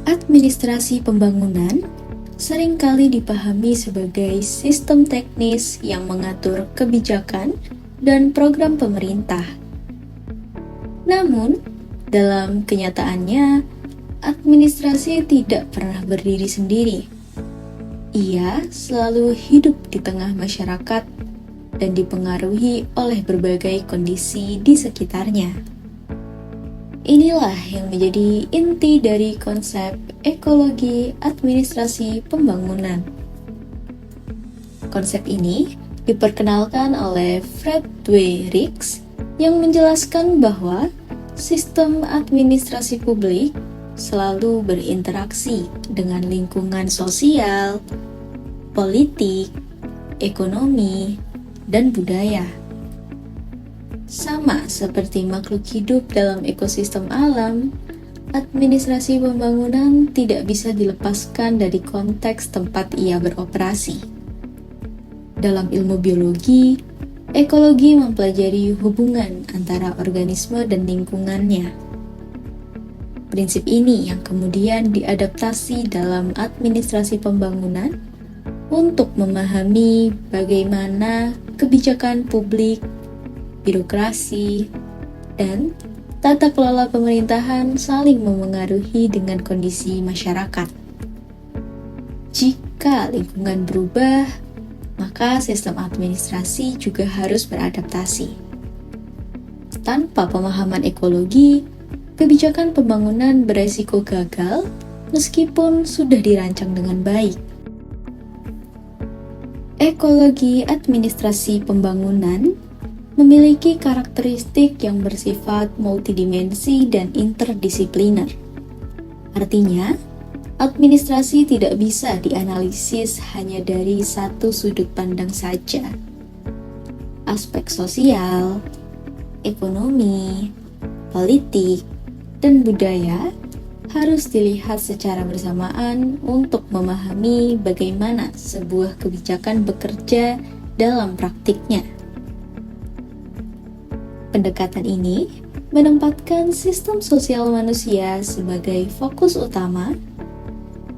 Administrasi pembangunan seringkali dipahami sebagai sistem teknis yang mengatur kebijakan dan program pemerintah. Namun, dalam kenyataannya, administrasi tidak pernah berdiri sendiri. Ia selalu hidup di tengah masyarakat dan dipengaruhi oleh berbagai kondisi di sekitarnya. Inilah yang menjadi inti dari konsep ekologi administrasi pembangunan. Konsep ini diperkenalkan oleh Friedrich yang menjelaskan bahwa sistem administrasi publik selalu berinteraksi dengan lingkungan sosial, politik, ekonomi, dan budaya. Sama seperti makhluk hidup dalam ekosistem alam, administrasi pembangunan tidak bisa dilepaskan dari konteks tempat ia beroperasi. Dalam ilmu biologi, ekologi mempelajari hubungan antara organisme dan lingkungannya. Prinsip ini yang kemudian diadaptasi dalam administrasi pembangunan untuk memahami bagaimana kebijakan publik, birokrasi, dan tata kelola pemerintahan saling memengaruhi dengan kondisi masyarakat. Jika lingkungan berubah, maka sistem administrasi juga harus beradaptasi. Tanpa pemahaman ekologi, kebijakan pembangunan beresiko gagal meskipun sudah dirancang dengan baik. Ekologi administrasi pembangunan memiliki karakteristik yang bersifat multidimensi dan interdisipliner. Artinya, administrasi tidak bisa dianalisis hanya dari satu sudut pandang saja. Aspek sosial, ekonomi, politik, dan budaya harus dilihat secara bersamaan untuk memahami bagaimana sebuah kebijakan bekerja dalam praktiknya. Pendekatan ini menempatkan sistem sosial manusia sebagai fokus utama,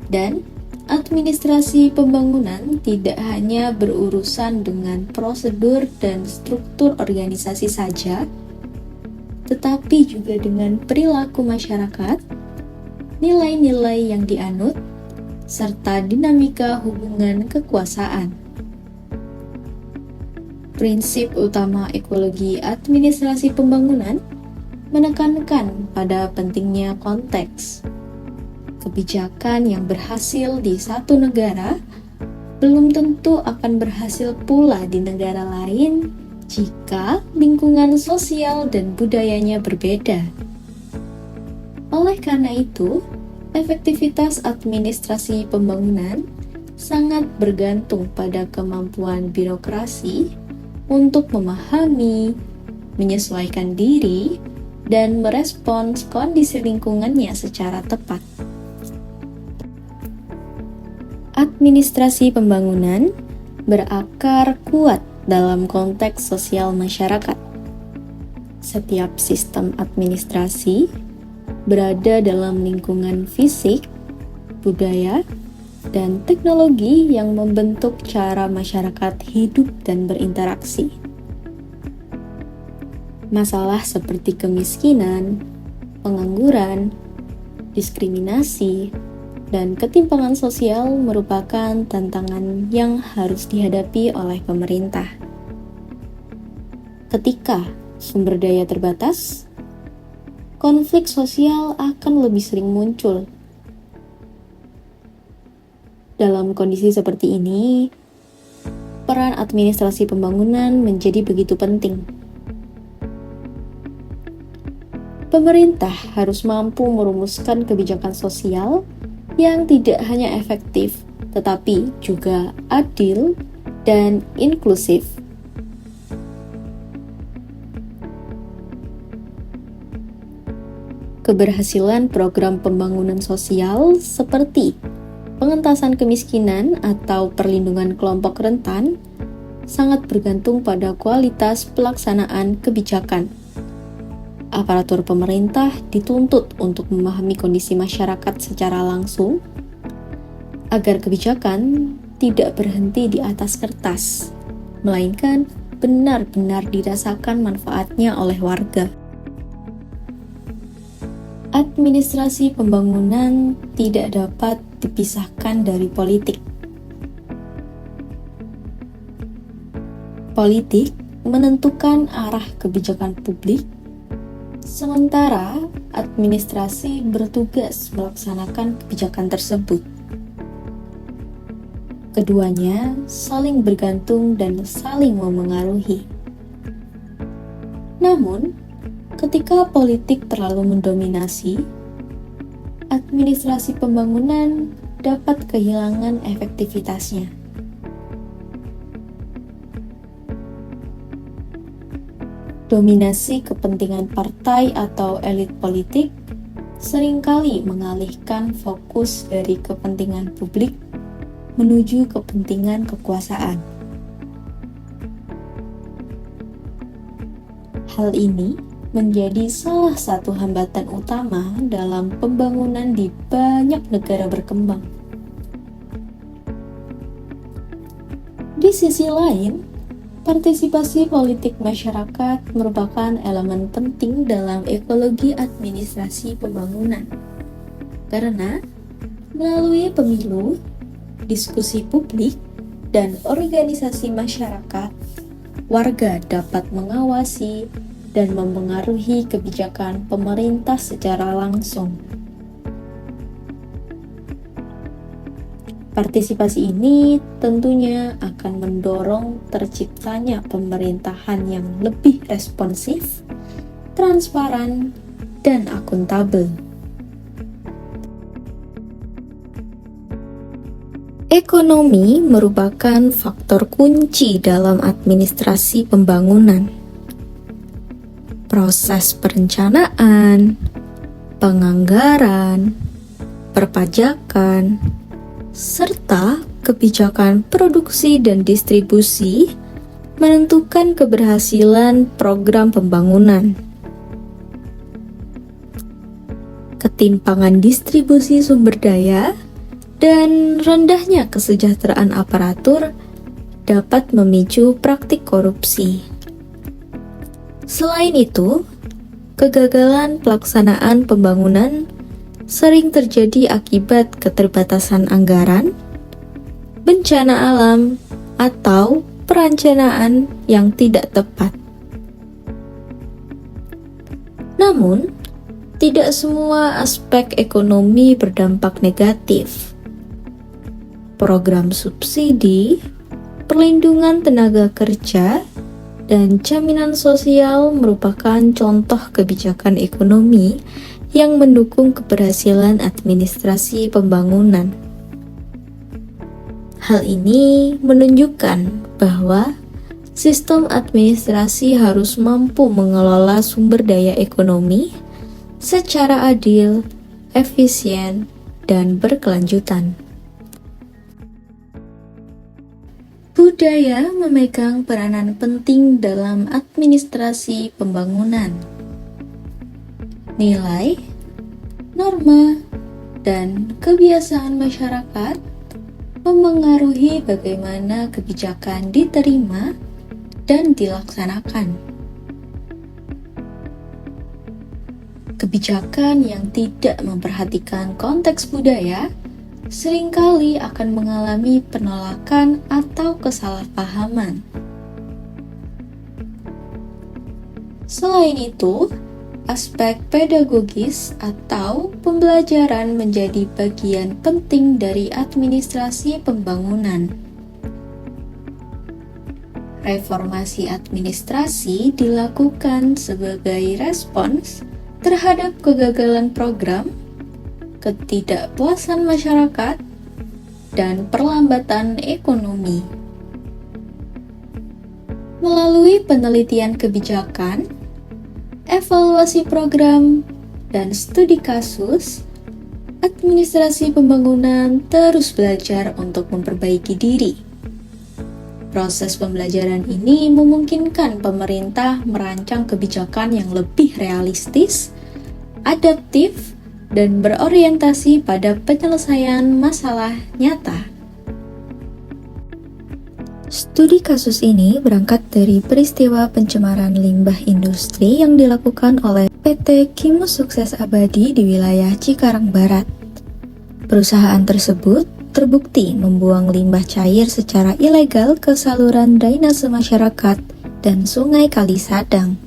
dan administrasi pembangunan tidak hanya berurusan dengan prosedur dan struktur organisasi saja, tetapi juga dengan perilaku masyarakat, nilai-nilai yang dianut, serta dinamika hubungan kekuasaan. Prinsip utama ekologi administrasi pembangunan menekankan pada pentingnya konteks. Kebijakan yang berhasil di satu negara belum tentu akan berhasil pula di negara lain jika lingkungan sosial dan budayanya berbeda. Oleh karena itu, efektivitas administrasi pembangunan sangat bergantung pada kemampuan birokrasi untuk memahami, menyesuaikan diri, dan merespons kondisi lingkungannya secara tepat. Administrasi pembangunan berakar kuat dalam konteks sosial masyarakat. Setiap sistem administrasi berada dalam lingkungan fisik, budaya, dan teknologi yang membentuk cara masyarakat hidup dan berinteraksi. Masalah seperti kemiskinan, pengangguran, diskriminasi, dan ketimpangan sosial merupakan tantangan yang harus dihadapi oleh pemerintah. Ketika sumber daya terbatas, konflik sosial akan lebih sering muncul. Dalam kondisi seperti ini, peran administrasi pembangunan menjadi begitu penting. Pemerintah harus mampu merumuskan kebijakan sosial yang tidak hanya efektif, tetapi juga adil dan inklusif. Keberhasilan program pembangunan sosial seperti pengentasan kemiskinan atau perlindungan kelompok rentan sangat bergantung pada kualitas pelaksanaan kebijakan. aparatur pemerintah dituntut untuk memahami kondisi masyarakat secara langsung, agar kebijakan tidak berhenti di atas kertas, melainkan benar-benar dirasakan manfaatnya oleh warga. Administrasi pembangunan tidak dapat dipisahkan dari politik. Politik menentukan arah kebijakan publik, sementara administrasi bertugas melaksanakan kebijakan tersebut. Keduanya saling bergantung dan saling memengaruhi. Namun, ketika politik terlalu mendominasi, administrasi pembangunan dapat kehilangan efektivitasnya. Dominasi kepentingan partai atau elit politik seringkali mengalihkan fokus dari kepentingan publik menuju kepentingan kekuasaan. Hal ini menjadi salah satu hambatan utama dalam pembangunan di banyak negara berkembang. Di sisi lain, partisipasi politik masyarakat merupakan elemen penting dalam ekologi administrasi pembangunan. Karena melalui pemilu, diskusi publik, dan organisasi masyarakat, warga dapat mengawasi dan mempengaruhi kebijakan pemerintah secara langsung. Partisipasi ini tentunya akan mendorong terciptanya pemerintahan yang lebih responsif, transparan, dan akuntabel. Ekonomi merupakan faktor kunci dalam administrasi pembangunan. Proses perencanaan, penganggaran, perpajakan, serta kebijakan produksi dan distribusi menentukan keberhasilan program pembangunan. Ketimpangan distribusi sumber daya dan rendahnya kesejahteraan aparatur dapat memicu praktik korupsi. Selain itu, kegagalan pelaksanaan pembangunan sering terjadi akibat keterbatasan anggaran, bencana alam, atau perencanaan yang tidak tepat. Namun, tidak semua aspek ekonomi berdampak negatif. Program subsidi, perlindungan tenaga kerja, dan jaminan sosial merupakan contoh kebijakan ekonomi yang mendukung keberhasilan administrasi pembangunan. Hal ini menunjukkan bahwa sistem administrasi harus mampu mengelola sumber daya ekonomi secara adil, efisien, dan berkelanjutan. Budaya memegang peranan penting dalam administrasi pembangunan. Nilai, norma, dan kebiasaan masyarakat memengaruhi bagaimana kebijakan diterima dan dilaksanakan. Kebijakan yang tidak memperhatikan konteks budaya seringkali akan mengalami penolakan atau kesalahpahaman. Selain itu, aspek pedagogis atau pembelajaran menjadi bagian penting dari administrasi pembangunan. Reformasi administrasi dilakukan sebagai respons terhadap kegagalan program, ketidakpuasan masyarakat, dan perlambatan ekonomi. Melalui penelitian kebijakan, evaluasi program, dan studi kasus, administrasi pembangunan terus belajar untuk memperbaiki diri. Proses pembelajaran ini memungkinkan pemerintah merancang kebijakan yang lebih realistis, adaptif, dan berorientasi pada penyelesaian masalah nyata. Studi kasus ini berangkat dari peristiwa pencemaran limbah industri yang dilakukan oleh PT Kimus Sukses Abadi di wilayah Cikarang Barat. Perusahaan tersebut terbukti membuang limbah cair secara ilegal ke saluran drainase masyarakat dan Sungai Kalisadang.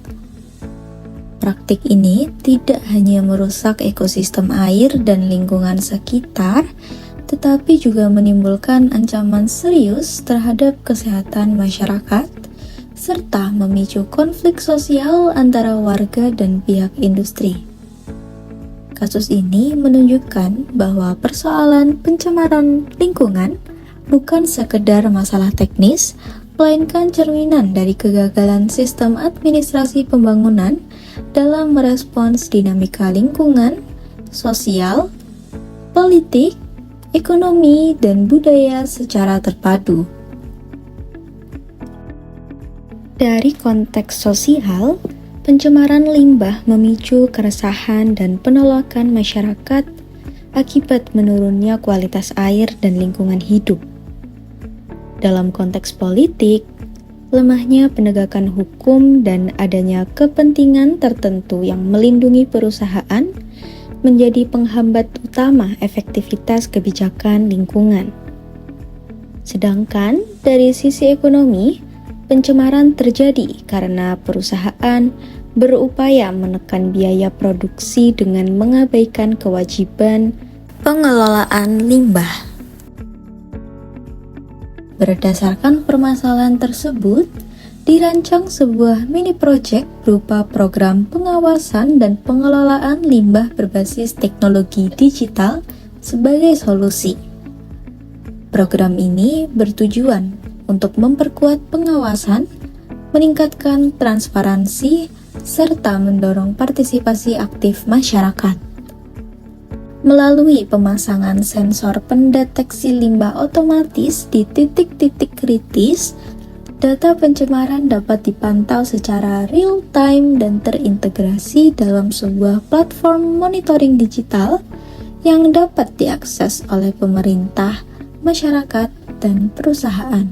Praktik ini tidak hanya merusak ekosistem air dan lingkungan sekitar, tetapi juga menimbulkan ancaman serius terhadap kesehatan masyarakat, serta memicu konflik sosial antara warga dan pihak industri. Kasus ini menunjukkan bahwa persoalan pencemaran lingkungan bukan sekedar masalah teknis, melainkan cerminan dari kegagalan sistem administrasi pembangunan dalam merespons dinamika lingkungan, sosial, politik, ekonomi, dan budaya secara terpadu. Dari konteks sosial, pencemaran limbah memicu keresahan dan penolakan masyarakat akibat menurunnya kualitas air dan lingkungan hidup. Dalam konteks politik, lemahnya penegakan hukum dan adanya kepentingan tertentu yang melindungi perusahaan menjadi penghambat utama efektivitas kebijakan lingkungan. Sedangkan dari sisi ekonomi, pencemaran terjadi karena perusahaan berupaya menekan biaya produksi dengan mengabaikan kewajiban pengelolaan limbah. Berdasarkan permasalahan tersebut, dirancang sebuah mini project berupa program pengawasan dan pengelolaan limbah berbasis teknologi digital sebagai solusi. Program ini bertujuan untuk memperkuat pengawasan, meningkatkan transparansi, serta mendorong partisipasi aktif masyarakat. Melalui pemasangan sensor pendeteksi limbah otomatis di titik-titik kritis, data pencemaran dapat dipantau secara real-time dan terintegrasi dalam sebuah platform monitoring digital yang dapat diakses oleh pemerintah, masyarakat, dan perusahaan.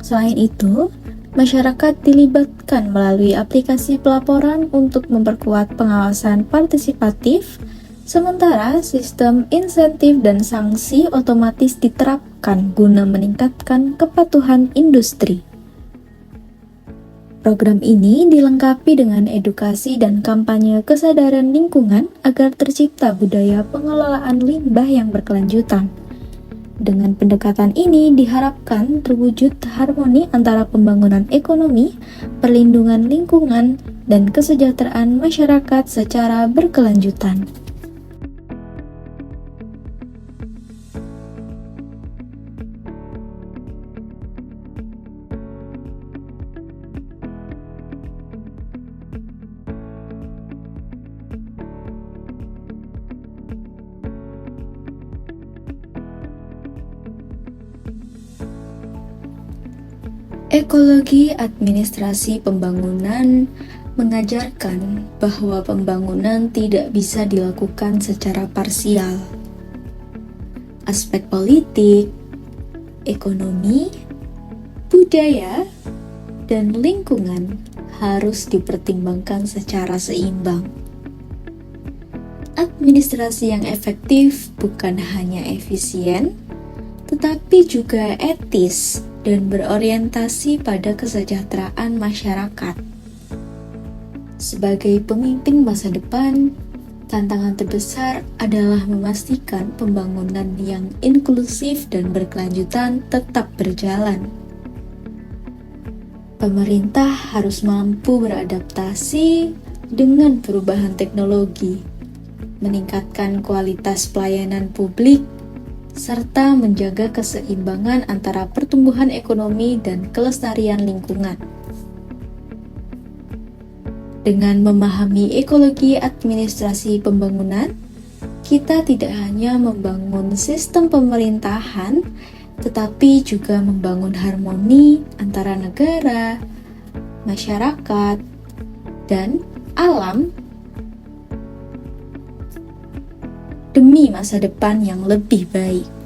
Selain itu, masyarakat dilibatkan melalui aplikasi pelaporan untuk memperkuat pengawasan partisipatif, sementara sistem insentif dan sanksi otomatis diterapkan guna meningkatkan kepatuhan industri. Program ini dilengkapi dengan edukasi dan kampanye kesadaran lingkungan agar tercipta budaya pengelolaan limbah yang berkelanjutan. Dengan pendekatan ini diharapkan terwujud harmoni antara pembangunan ekonomi, perlindungan lingkungan, dan kesejahteraan masyarakat secara berkelanjutan. Ekologi administrasi pembangunan mengajarkan bahwa pembangunan tidak bisa dilakukan secara parsial. Aspek politik, ekonomi, budaya, dan lingkungan harus dipertimbangkan secara seimbang. Administrasi yang efektif bukan hanya efisien, tetapi juga etis dan berorientasi pada kesejahteraan masyarakat. Sebagai pemimpin masa depan, tantangan terbesar adalah memastikan pembangunan yang inklusif dan berkelanjutan tetap berjalan. Pemerintah harus mampu beradaptasi dengan perubahan teknologi, meningkatkan kualitas pelayanan publik, serta menjaga keseimbangan antara pertumbuhan ekonomi dan kelestarian lingkungan. Dengan memahami ekologi administrasi pembangunan, kita tidak hanya membangun sistem pemerintahan, tetapi juga membangun harmoni antara negara, masyarakat, dan alam demi masa depan yang lebih baik.